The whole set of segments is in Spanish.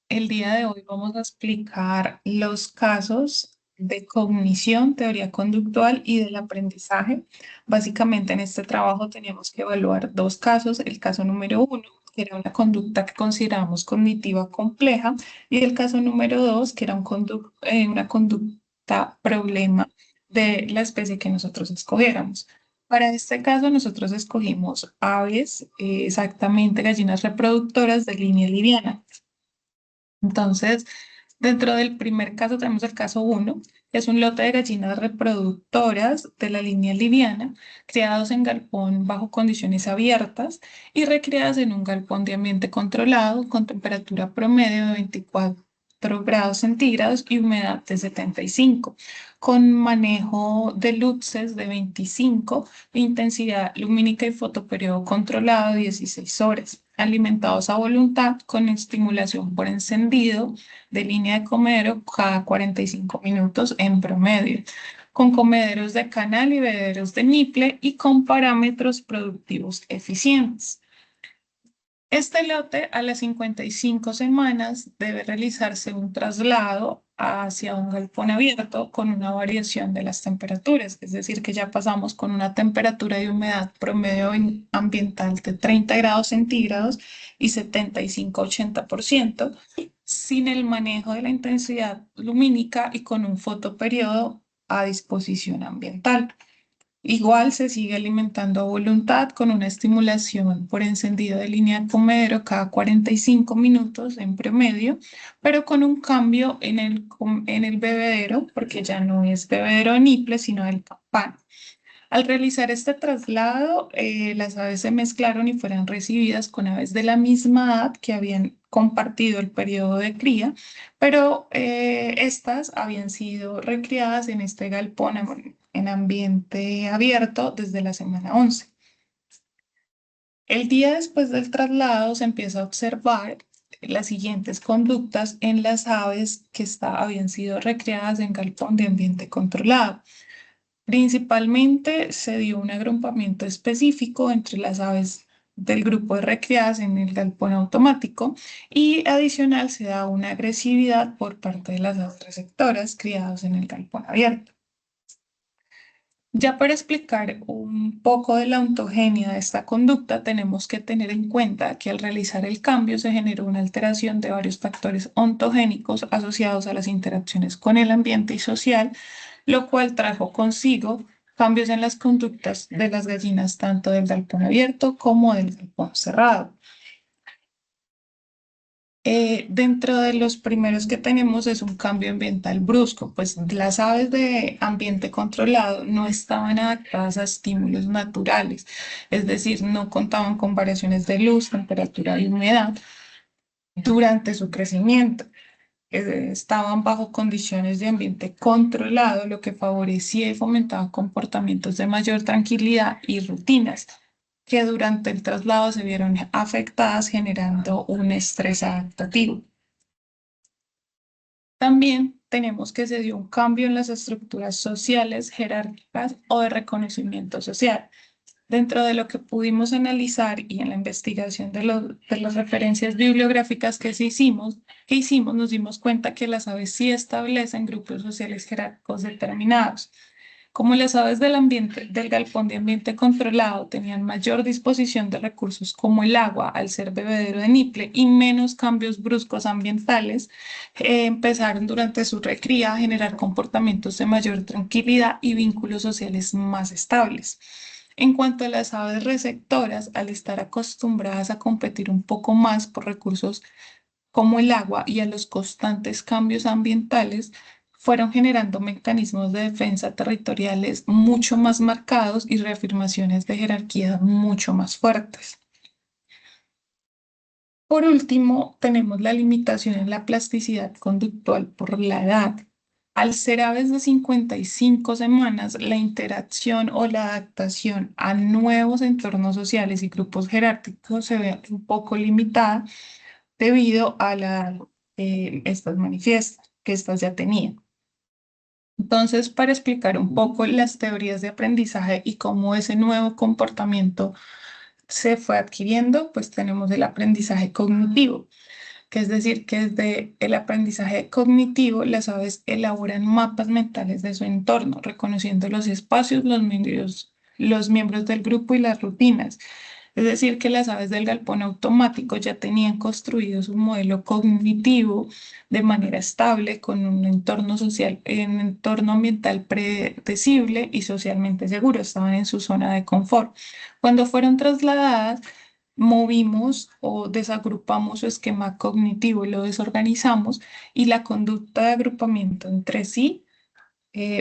El día de hoy vamos a explicar los casos de cognición, teoría conductual y del aprendizaje. Básicamente en este trabajo teníamos que evaluar dos casos. El caso número uno, que era una conducta que consideramos cognitiva compleja, y el caso número dos, que era una conducta problema de la especie que nosotros escogiéramos. Para este caso nosotros escogimos aves, exactamente gallinas reproductoras de línea liviana. Entonces, dentro del primer caso tenemos el caso uno, que es un lote de gallinas reproductoras de la línea liviana, criados en galpón bajo condiciones abiertas y recreadas en un galpón de ambiente controlado con temperatura promedio de 24 grados centígrados y humedad de 75, con manejo de luces de 25, intensidad lumínica y fotoperiodo controlado de 16 horas, alimentados a voluntad con estimulación por encendido de línea de comedero cada 45 minutos en promedio, con comederos de canal y bebederos de niple y con parámetros productivos eficientes. Este lote a las 55 semanas debe realizarse un traslado hacia un galpón abierto con una variación de las temperaturas, es decir, que ya pasamos con una temperatura de humedad promedio ambiental de 30 grados centígrados y 75-80%, sin el manejo de la intensidad lumínica y con un fotoperiodo a disposición ambiental. Igual se sigue alimentando a voluntad con una estimulación por encendido de línea de comedero cada 45 minutos en promedio, pero con un cambio en el bebedero, porque ya no es bebedero de niple, sino del campana. Al realizar este traslado, las aves se mezclaron y fueron recibidas con aves de la misma edad que habían compartido el periodo de cría, pero estas habían sido recriadas en este galpón en ambiente abierto desde la semana 11. El día después del traslado se empieza a observar las siguientes conductas en las aves que habían sido recreadas en galpón de ambiente controlado. Principalmente se dio un agrupamiento específico entre las aves del grupo de recreadas en el galpón automático y adicional se da una agresividad por parte de las aves receptoras criadas en el galpón abierto. Ya para explicar un poco de la ontogenia de esta conducta, tenemos que tener en cuenta que al realizar el cambio se generó una alteración de varios factores ontogénicos asociados a las interacciones con el ambiente y social, lo cual trajo consigo cambios en las conductas de las gallinas tanto del galpón abierto como del galpón cerrado. Dentro de los primeros que tenemos es un cambio ambiental brusco, pues las aves de ambiente controlado no estaban adaptadas a estímulos naturales, es decir, no contaban con variaciones de luz, temperatura y humedad durante su crecimiento. Estaban bajo condiciones de ambiente controlado, lo que favorecía y fomentaba comportamientos de mayor tranquilidad y rutinas que durante el traslado se vieron afectadas generando un estrés adaptativo. También tenemos que se dio un cambio en las estructuras sociales, jerárquicas o de reconocimiento social. Dentro de lo que pudimos analizar y en la investigación de las referencias bibliográficas que hicimos, nos dimos cuenta que las aves sí establecen grupos sociales jerárquicos determinados. Como las aves del galpón de ambiente controlado tenían mayor disposición de recursos como el agua al ser bebedero de niple y menos cambios bruscos ambientales, empezaron durante su recría a generar comportamientos de mayor tranquilidad y vínculos sociales más estables. En cuanto a las aves receptoras, al estar acostumbradas a competir un poco más por recursos como el agua y a los constantes cambios ambientales, fueron generando mecanismos de defensa territoriales mucho más marcados y reafirmaciones de jerarquía mucho más fuertes. Por último, tenemos la limitación en la plasticidad conductual por la edad. Al ser aves de 55 semanas, la interacción o la adaptación a nuevos entornos sociales y grupos jerárquicos se ve un poco limitada debido a estas manifiestas que estas ya tenían. Entonces, para explicar un poco las teorías de aprendizaje y cómo ese nuevo comportamiento se fue adquiriendo, pues tenemos el aprendizaje cognitivo. que es decir, que desde el aprendizaje cognitivo las aves elaboran mapas mentales de su entorno, reconociendo los espacios, los miembros del grupo y las rutinas. Es decir, que las aves del galpón automático ya tenían construido su modelo cognitivo de manera estable, con un entorno social, un entorno ambiental predecible y socialmente seguro. Estaban en su zona de confort. Cuando fueron trasladadas, movimos o desagrupamos su esquema cognitivo y lo desorganizamos, y la conducta de agrupamiento entre sí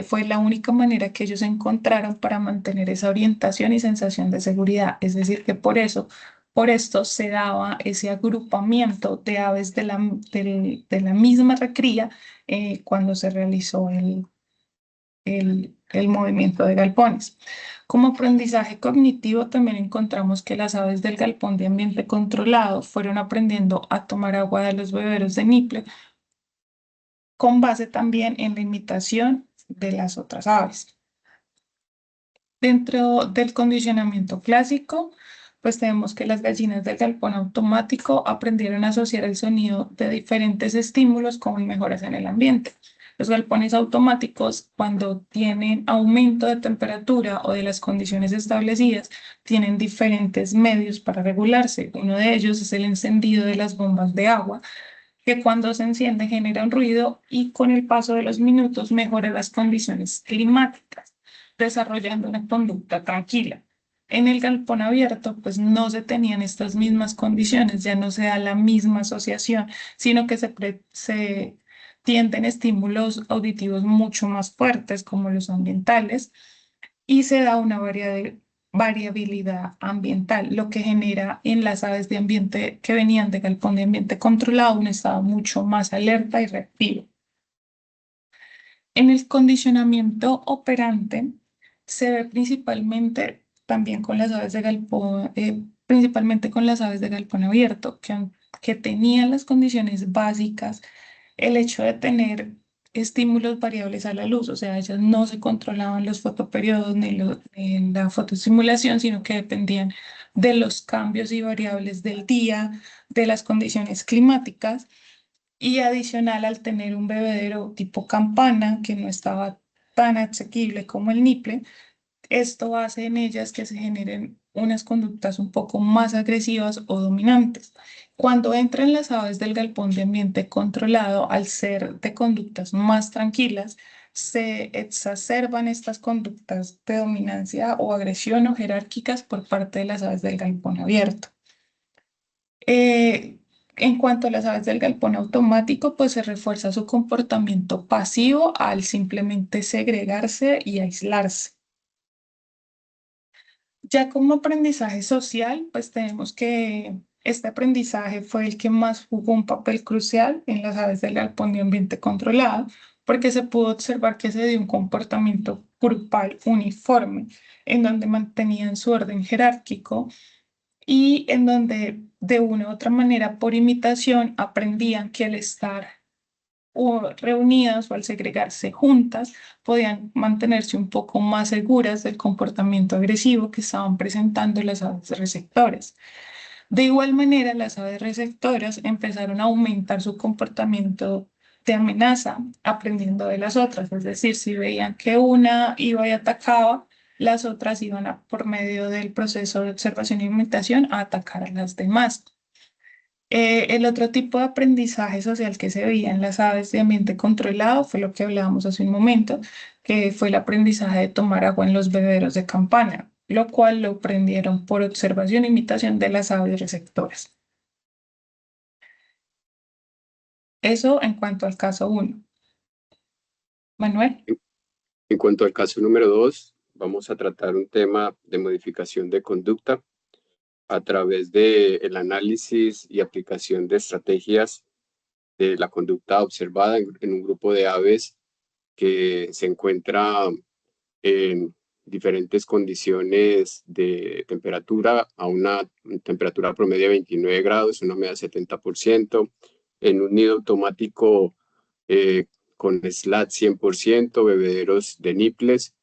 fue la única manera que ellos encontraron para mantener esa orientación y sensación de seguridad. Es decir, que por esto se daba ese agrupamiento de aves de la misma recría cuando se realizó el movimiento de galpones. Como aprendizaje cognitivo, también encontramos que las aves del galpón de ambiente controlado fueron aprendiendo a tomar agua de los beberos de niple, con base también en la imitación de las otras aves. Dentro del condicionamiento clásico, pues tenemos que las gallinas del galpón automático aprendieron a asociar el sonido de diferentes estímulos con mejoras en el ambiente. Los galpones automáticos, cuando tienen aumento de temperatura o de las condiciones establecidas, tienen diferentes medios para regularse. Uno de ellos es el encendido de las bombas de agua, que cuando se enciende genera un ruido y con el paso de los minutos mejora las condiciones climáticas, desarrollando una conducta tranquila. En el galpón abierto, pues no se tenían estas mismas condiciones, ya no se da la misma asociación, sino que se tienden estímulos auditivos mucho más fuertes, como los ambientales, y se da una variabilidad ambiental, lo que genera en las aves de ambiente que venían de galpón de ambiente controlado un estado mucho más alerta y reactivo. En el condicionamiento operante se ve principalmente también con las aves de galpón, principalmente con las aves de galpón abierto, que tenían las condiciones básicas, el hecho de tener estímulos variables a la luz, o sea, ellas no se controlaban los fotoperiodos ni la fotoestimulación, sino que dependían de los cambios y variables del día, de las condiciones climáticas, y adicional al tener un bebedero tipo campana que no estaba tan asequible como el niple, esto hace en ellas que se generen unas conductas un poco más agresivas o dominantes. Cuando entran las aves del galpón de ambiente controlado, al ser de conductas más tranquilas, se exacerban estas conductas de dominancia o agresión o jerárquicas por parte de las aves del galpón abierto. Eh, en cuanto a las aves del galpón automático, pues se refuerza su comportamiento pasivo al simplemente segregarse y aislarse. Ya como aprendizaje social, pues tenemos que este aprendizaje fue el que más jugó un papel crucial en las aves del galpón de ambiente controlado, porque se pudo observar que se dio un comportamiento grupal uniforme, en donde mantenían su orden jerárquico y en donde de una u otra manera, por imitación, aprendían que al estar o reunidas o al segregarse juntas, podían mantenerse un poco más seguras del comportamiento agresivo que estaban presentando las aves receptoras. De igual manera, las aves receptoras empezaron a aumentar su comportamiento de amenaza, aprendiendo de las otras. Es decir, si veían que una iba y atacaba, las otras iban por medio del proceso de observación y imitación a atacar a las demás. El otro tipo de aprendizaje social que se veía en las aves de ambiente controlado fue lo que hablábamos hace un momento, que fue el aprendizaje de tomar agua en los bebederos de campana, lo cual lo aprendieron por observación e imitación de las aves receptoras. Eso en cuanto al caso uno. Manuel. En cuanto al caso número 2, vamos a tratar un tema de modificación de conducta a través del análisis y aplicación de estrategias de la conducta observada en un grupo de aves que se encuentra en diferentes condiciones de temperatura, a una temperatura promedio de 29 grados, una humedad de 70%, en un nido automático con SLAT 100%, bebederos de niples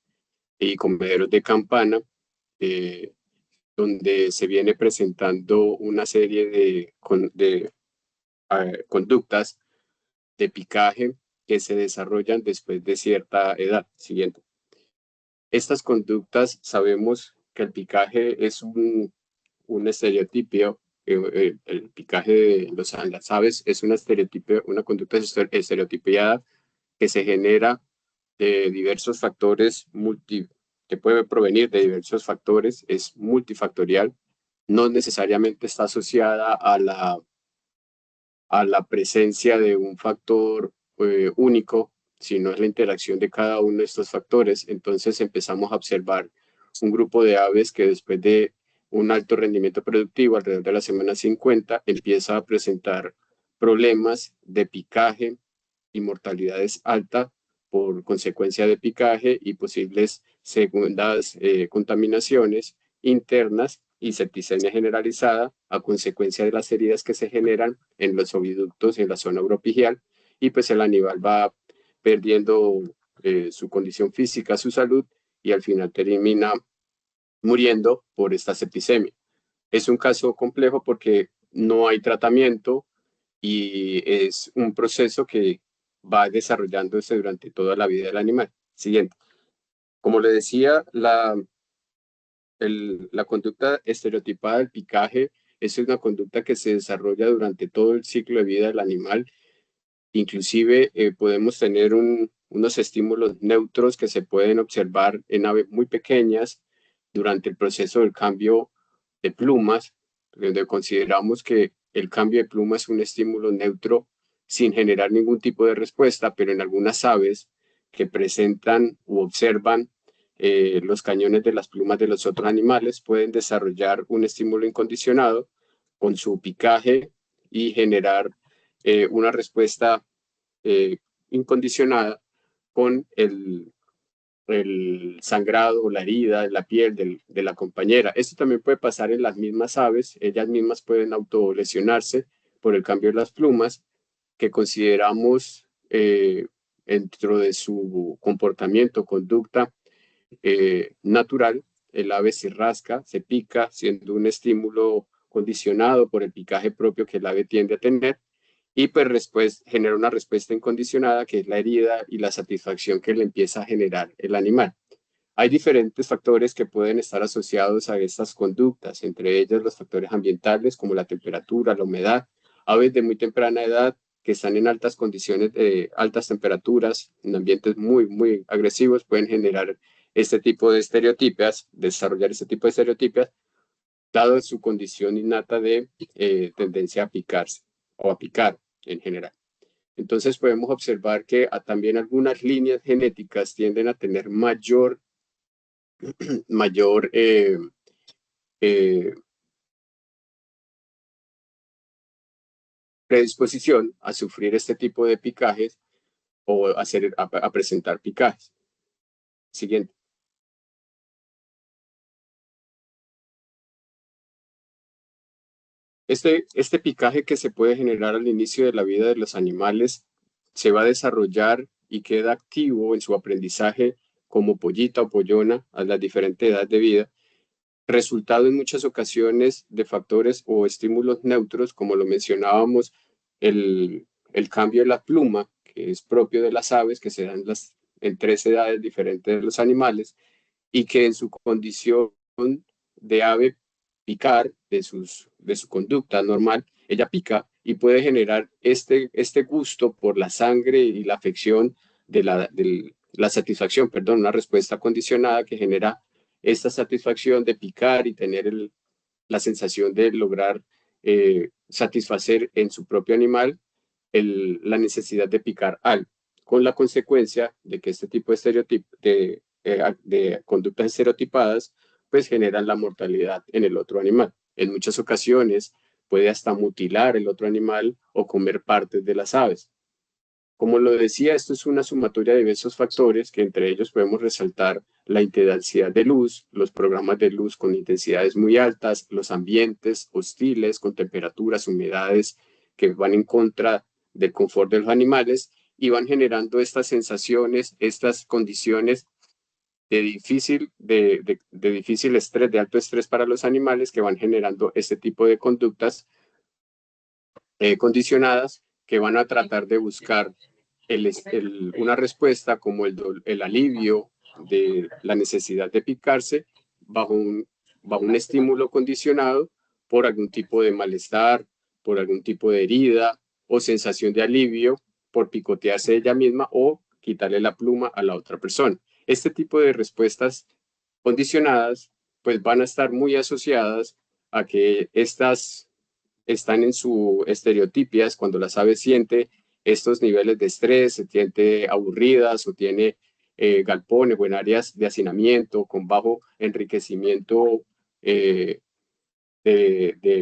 y comederos de campana, eh, donde se viene presentando una serie de conductas de picaje que se desarrollan después de cierta edad. Siguiente. Estas conductas sabemos que el picaje es un estereotipo, el picaje de las aves es una conducta estereotipiada que se genera de diversos factores, que puede provenir de diversos factores, es multifactorial, no necesariamente está asociada a la presencia de un factor único, sino es la interacción de cada uno de estos factores. Entonces empezamos a observar un grupo de aves que después de un alto rendimiento productivo, alrededor de la semana 50, empieza a presentar problemas de picaje y mortalidades alta por consecuencia de picaje y posibles segundas contaminaciones internas y septicemia generalizada a consecuencia de las heridas que se generan en los oviductos en la zona oropigial, y pues el animal va perdiendo su condición física, su salud, y al final termina muriendo por esta septicemia. Es un caso complejo porque no hay tratamiento y es un proceso que va desarrollándose durante toda la vida del animal. Siguiente. Como le decía, la conducta estereotipada del picaje es una conducta que se desarrolla durante todo el ciclo de vida del animal. Inclusive podemos tener unos estímulos neutros que se pueden observar en aves muy pequeñas durante el proceso del cambio de plumas, donde consideramos que el cambio de pluma es un estímulo neutro sin generar ningún tipo de respuesta, pero en algunas aves que presentan u observan los cañones de las plumas de los otros animales pueden desarrollar un estímulo incondicionado con su picaje y generar una respuesta incondicionada con el sangrado o la herida en la piel de la compañera. Esto también puede pasar en las mismas aves, ellas mismas pueden autolesionarse por el cambio de las plumas, que consideramos dentro de su comportamiento, conducta natural. El ave se rasca, se pica, siendo un estímulo condicionado por el picaje propio que el ave tiende a tener, y pues después genera una respuesta incondicionada que es la herida y la satisfacción que le empieza a generar el animal. Hay diferentes factores que pueden estar asociados a estas conductas, entre ellos los factores ambientales como la temperatura, la humedad. Aves de muy temprana edad que están en altas condiciones de altas temperaturas, en ambientes muy, muy agresivos, pueden generar este tipo de estereotipias, desarrollar este tipo de estereotipias, dado su condición innata de tendencia a picarse o a picar en general. Entonces podemos observar que también algunas líneas genéticas tienden a tener mayor eh, predisposición a sufrir este tipo de picajes o a presentar picajes. Siguiente. Este picaje que se puede generar al inicio de la vida de los animales se va a desarrollar y queda activo en su aprendizaje como pollita o pollona a las diferentes edades de vida, resultado en muchas ocasiones de factores o estímulos neutros, como lo mencionábamos, el cambio de la pluma, que es propio de las aves, que se dan en 3 edades diferentes de los animales, y que en su condición de ave picar, de su conducta normal, ella pica y puede generar este gusto por la sangre y la afección de la satisfacción, perdón, una respuesta condicionada que genera esta satisfacción de picar y tener la sensación de lograr satisfacer en su propio animal la necesidad de picar algo, con la consecuencia de que este tipo de de conductas estereotipadas pues generan la mortalidad en el otro animal. En muchas ocasiones puede hasta mutilar el otro animal o comer partes de las aves. Como lo decía, esto es una sumatoria de diversos factores que entre ellos podemos resaltar la intensidad de luz, los programas de luz con intensidades muy altas, los ambientes hostiles con temperaturas, humedades que van en contra del confort de los animales y van generando estas sensaciones, estas condiciones de difícil estrés, de alto estrés para los animales que van generando este tipo de conductas condicionadas que van a tratar de buscar una respuesta como el alivio de la necesidad de picarse bajo un estímulo condicionado por algún tipo de malestar, por algún tipo de herida o sensación de alivio por picotearse ella misma o quitarle la pluma a la otra persona. Este tipo de respuestas condicionadas pues van a estar muy asociadas a que estas están en su estereotipias cuando las aves siente estos niveles de estrés, se siente aburridas o tiene galpones o en áreas de hacinamiento con bajo enriquecimiento de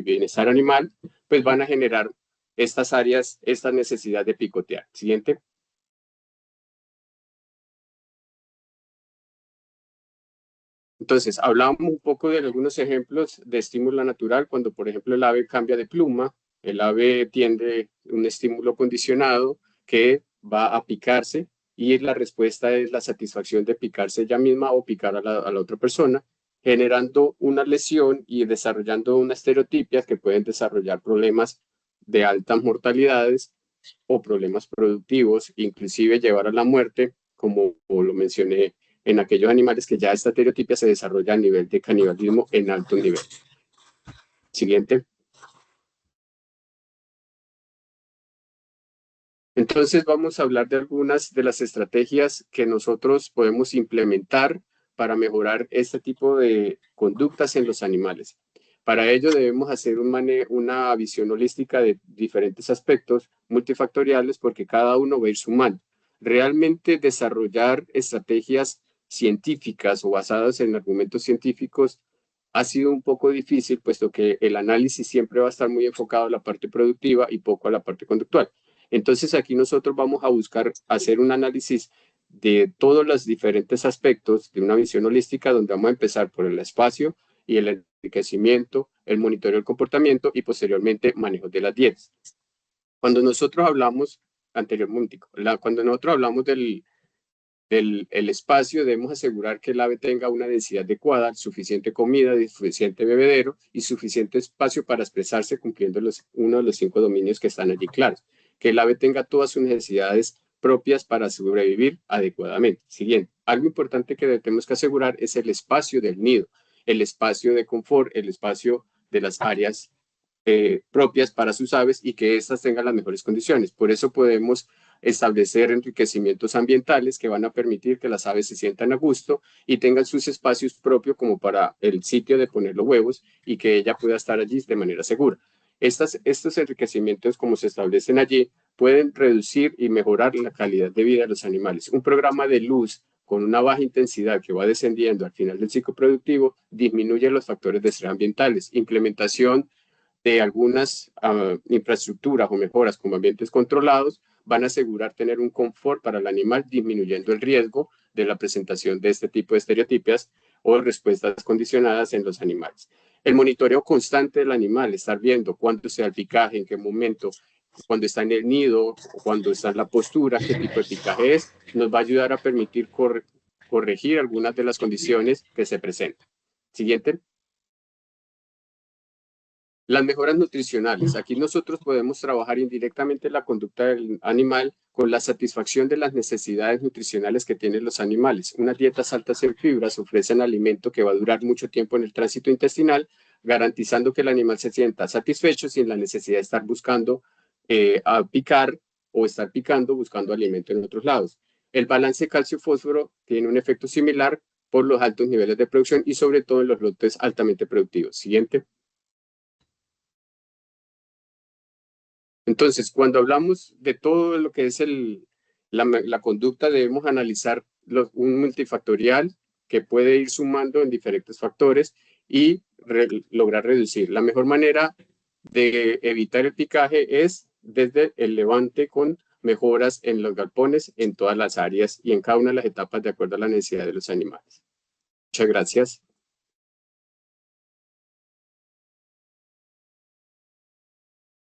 bienestar animal, pues van a generar estas áreas, esta necesidad de picotear. Siguiente. Entonces, hablamos un poco de algunos ejemplos de estímulo natural, cuando por ejemplo el ave cambia de pluma, el ave tiende un estímulo condicionado que va a picarse y la respuesta es la satisfacción de picarse ella misma o picar a la otra persona, generando una lesión y desarrollando unas estereotipias que pueden desarrollar problemas de altas mortalidades o problemas productivos, inclusive llevar a la muerte, como lo mencioné en aquellos animales que ya esta estereotipia se desarrolla a nivel de canibalismo en alto nivel. Siguiente. Entonces vamos a hablar de algunas de las estrategias que nosotros podemos implementar para mejorar este tipo de conductas en los animales. Para ello debemos hacer una visión holística de diferentes aspectos multifactoriales porque cada uno va a ir sumando. Realmente desarrollar estrategias científicas o basadas en argumentos científicos ha sido un poco difícil, puesto que el análisis siempre va a estar muy enfocado a la parte productiva y poco a la parte conductual. Entonces aquí nosotros vamos a buscar hacer un análisis de todos los diferentes aspectos de una visión holística, donde vamos a empezar por el espacio y el enriquecimiento, el monitoreo del comportamiento y posteriormente manejo de las dietas. Cuando nosotros hablamos anteriormente, cuando nosotros hablamos del espacio, debemos asegurar que el ave tenga una densidad adecuada, suficiente comida, suficiente bebedero y suficiente espacio para expresarse cumpliendo uno de los 5 dominios que están allí claros. Que el ave tenga todas sus necesidades propias para sobrevivir adecuadamente. Siguiente, algo importante que tenemos que asegurar es el espacio del nido, el espacio de confort, el espacio de las áreas propias para sus aves y que éstas tengan las mejores condiciones. Por eso podemos establecer enriquecimientos ambientales que van a permitir que las aves se sientan a gusto y tengan sus espacios propios como para el sitio de poner los huevos y que ella pueda estar allí de manera segura. Estos enriquecimientos, como se establecen allí, pueden reducir y mejorar la calidad de vida de los animales. Un programa de luz con una baja intensidad que va descendiendo al final del ciclo productivo disminuye los factores de estrés ambientales. Implementación de algunas infraestructuras o mejoras como ambientes controlados van a asegurar tener un confort para el animal, disminuyendo el riesgo de la presentación de este tipo de estereotipias o respuestas condicionadas en los animales. El monitoreo constante del animal, estar viendo cuándo se da el picaje, en qué momento, cuando está en el nido, cuando está en la postura, qué tipo de picaje es, nos va a ayudar a permitir corregir algunas de las condiciones que se presentan. Siguiente. Las mejoras nutricionales. Aquí nosotros podemos trabajar indirectamente la conducta del animal con la satisfacción de las necesidades nutricionales que tienen los animales. Unas dietas altas en fibras ofrecen alimento que va a durar mucho tiempo en el tránsito intestinal, garantizando que el animal se sienta satisfecho sin la necesidad de estar buscando a picar o estar picando buscando alimento en otros lados. El balance calcio-fósforo tiene un efecto similar por los altos niveles de producción y sobre todo en los lotes altamente productivos. Siguiente. Entonces, cuando hablamos de todo lo que es la conducta, debemos analizar un multifactorial que puede ir sumando en diferentes factores y lograr reducir. La mejor manera de evitar el picaje es desde el levante con mejoras en los galpones en todas las áreas y en cada una de las etapas de acuerdo a la necesidad de los animales. Muchas gracias.